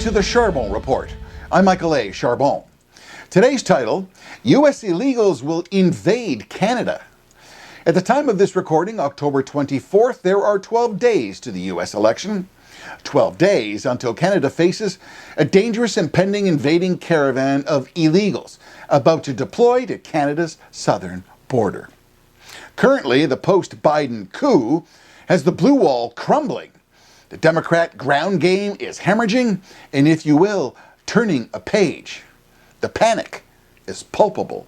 to the Charbon Report. I'm Michael A. Charbon. Today's title, U.S. illegals will invade Canada. At the time of this recording, October 24th, there are 12 days to the U.S. election. 12 days until Canada faces a dangerous impending invading caravan of illegals about to deploy to Canada's southern border. Currently, the post-Biden coup has the blue wall crumbling. The Democrat ground game is hemorrhaging, and if you will, turning a page. The panic is palpable.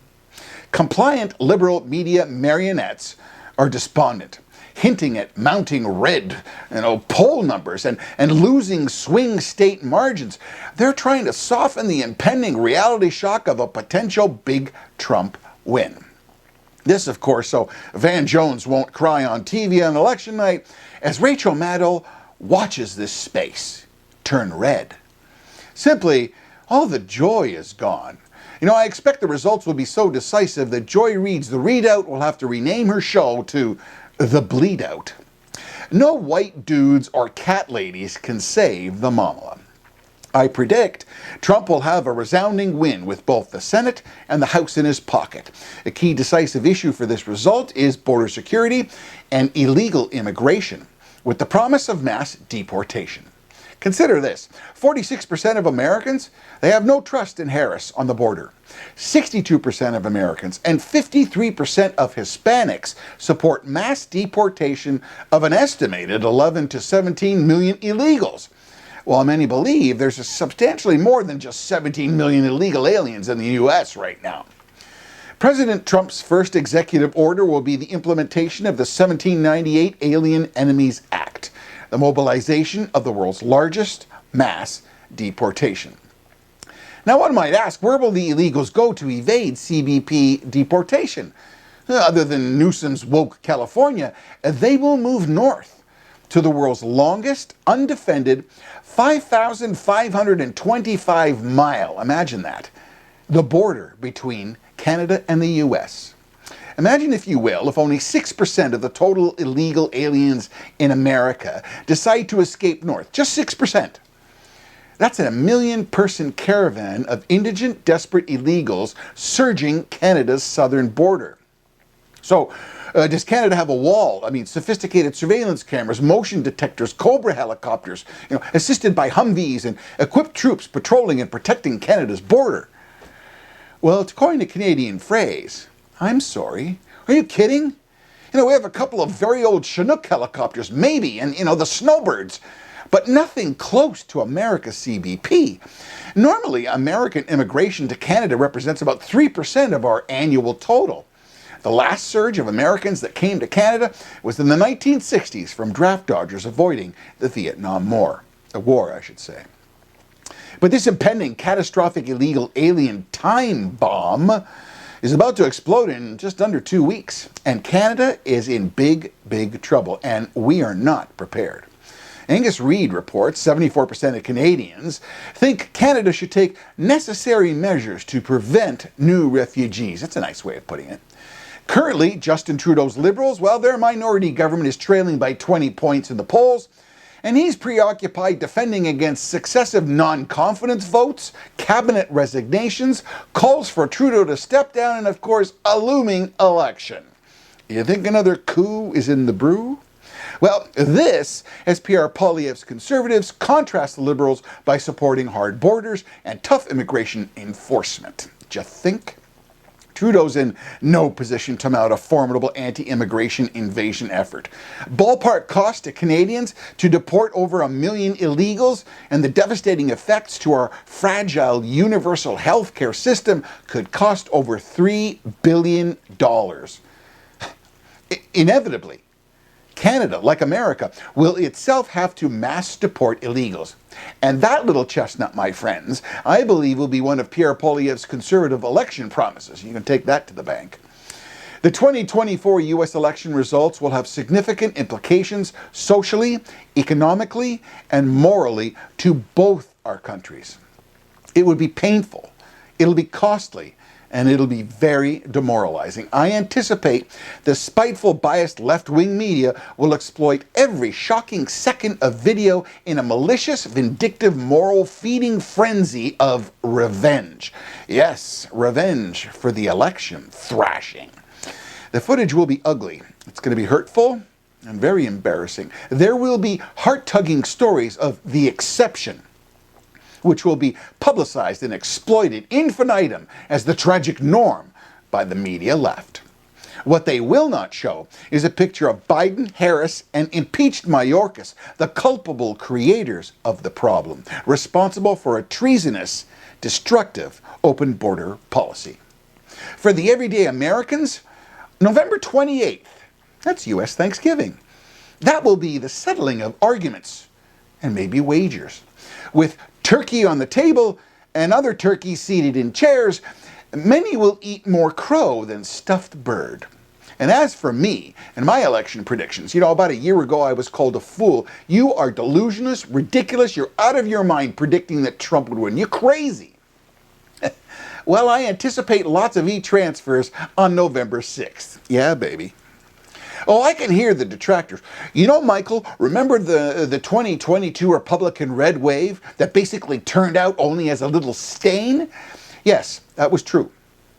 Compliant liberal media marionettes are despondent, hinting at mounting red poll numbers and losing swing state margins. They're trying to soften the impending reality shock of a potential big Trump win. This, of course, so Van Jones won't cry on TV on election night as Rachel Maddow watches this space turn red. Simply, all the joy is gone. I expect the results will be so decisive that Joy Reid's The Readout will have to rename her show to The Bleed Out. No white dudes or cat ladies can save the mama. I predict Trump will have a resounding win with both the Senate and the House in his pocket. A key decisive issue for this result is border security and illegal immigration, with the promise of mass deportation. Consider this, 46% of Americans, they have no trust in Harris on the border. 62% of Americans and 53% of Hispanics support mass deportation of an estimated 11 to 17 million illegals. While many believe there's substantially more than just 17 million illegal aliens in the U.S. right now. President Trump's first executive order will be the implementation of the 1798 Alien Enemies Act, the mobilization of the world's largest mass deportation. Now one might ask, where will the illegals go to evade CBP deportation? Other than Newsom's woke California, they will move north to the world's longest undefended 5,525 mile, imagine that, the border between Canada and the U.S. Imagine, if you will, if only 6% of the total illegal aliens in America decide to escape north. Just 6%. That's a 1 million-person caravan of indigent, desperate illegals surging Canada's southern border. So, does Canada have a wall? Sophisticated surveillance cameras, motion detectors, Cobra helicopters, assisted by Humvees and equipped troops patrolling and protecting Canada's border. Well, to coin a Canadian phrase, I'm sorry. Are you kidding? We have a couple of very old Chinook helicopters, maybe, and, the snowbirds, but nothing close to America's CBP. Normally, American immigration to Canada represents about 3% of our annual total. The last surge of Americans that came to Canada was in the 1960s from draft dodgers avoiding the Vietnam War. But this impending catastrophic illegal alien time bomb is about to explode in just under 2 weeks. And Canada is in big, big trouble, and we are not prepared. Angus Reid reports 74% of Canadians think Canada should take necessary measures to prevent new refugees. That's a nice way of putting it. Currently, Justin Trudeau's Liberals, their minority government is trailing by 20 points in the polls, and he's preoccupied defending against successive non-confidence votes, cabinet resignations, calls for Trudeau to step down, and of course, a looming election. You think another coup is in the brew? Well, this, as Pierre Poilievre's Conservatives contrast the Liberals by supporting hard borders and tough immigration enforcement. Do you think? Trudeau's in no position to mount a formidable anti-immigration invasion effort. Ballpark cost to Canadians to deport over 1 million illegals and the devastating effects to our fragile universal healthcare system could cost over $3 billion. Inevitably, Canada, like America, will itself have to mass deport illegals. And that little chestnut, my friends, I believe will be one of Pierre Poilievre's Conservative election promises. You can take that to the bank. The 2024 U.S. election results will have significant implications socially, economically, and morally to both our countries. It would be painful, it'll be costly, and it'll be very demoralizing. I anticipate the spiteful, biased left-wing media will exploit every shocking second of video in a malicious, vindictive, moral-feeding frenzy of revenge. Yes, revenge for the election thrashing. The footage will be ugly. It's going to be hurtful and very embarrassing. There will be heart-tugging stories of the exception, which will be publicized and exploited infinitum as the tragic norm by the media left. What they will not show is a picture of Biden, Harris, and impeached Mayorkas, the culpable creators of the problem, responsible for a treasonous, destructive, open border policy. For the everyday Americans, November 28th, that's U.S. Thanksgiving. That will be the settling of arguments and maybe wagers. With turkey on the table and other turkeys seated in chairs, many will eat more crow than stuffed bird. And as for me and my election predictions, about a year ago I was called a fool. You are delusionous, ridiculous, you're out of your mind predicting that Trump would win. You're crazy. Well, I anticipate lots of e-transfers on November 6th. Yeah, baby. Oh, I can hear the detractors. Michael, remember the 2022 Republican red wave that basically turned out only as a little stain? Yes, that was true.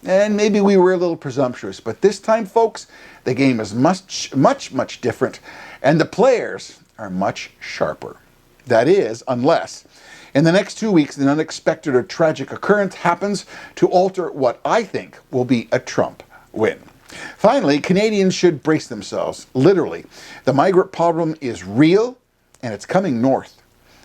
And maybe we were a little presumptuous, but this time, folks, the game is much different, and the players are much sharper. That is, unless in the next 2 weeks an unexpected or tragic occurrence happens to alter what I think will be a Trump win. Finally, Canadians should brace themselves. Literally, the migrant problem is real, and it's coming north.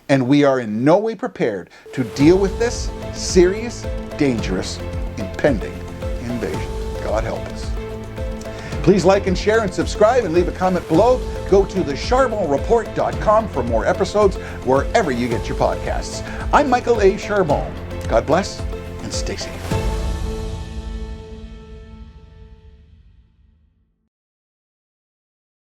And we are in no way prepared to deal with this serious, dangerous, impending invasion. God help us. Please like and share and subscribe and leave a comment below. Go to thecharbonreport.com for more episodes wherever you get your podcasts. I'm Michael A. Charbon. God bless and stay safe.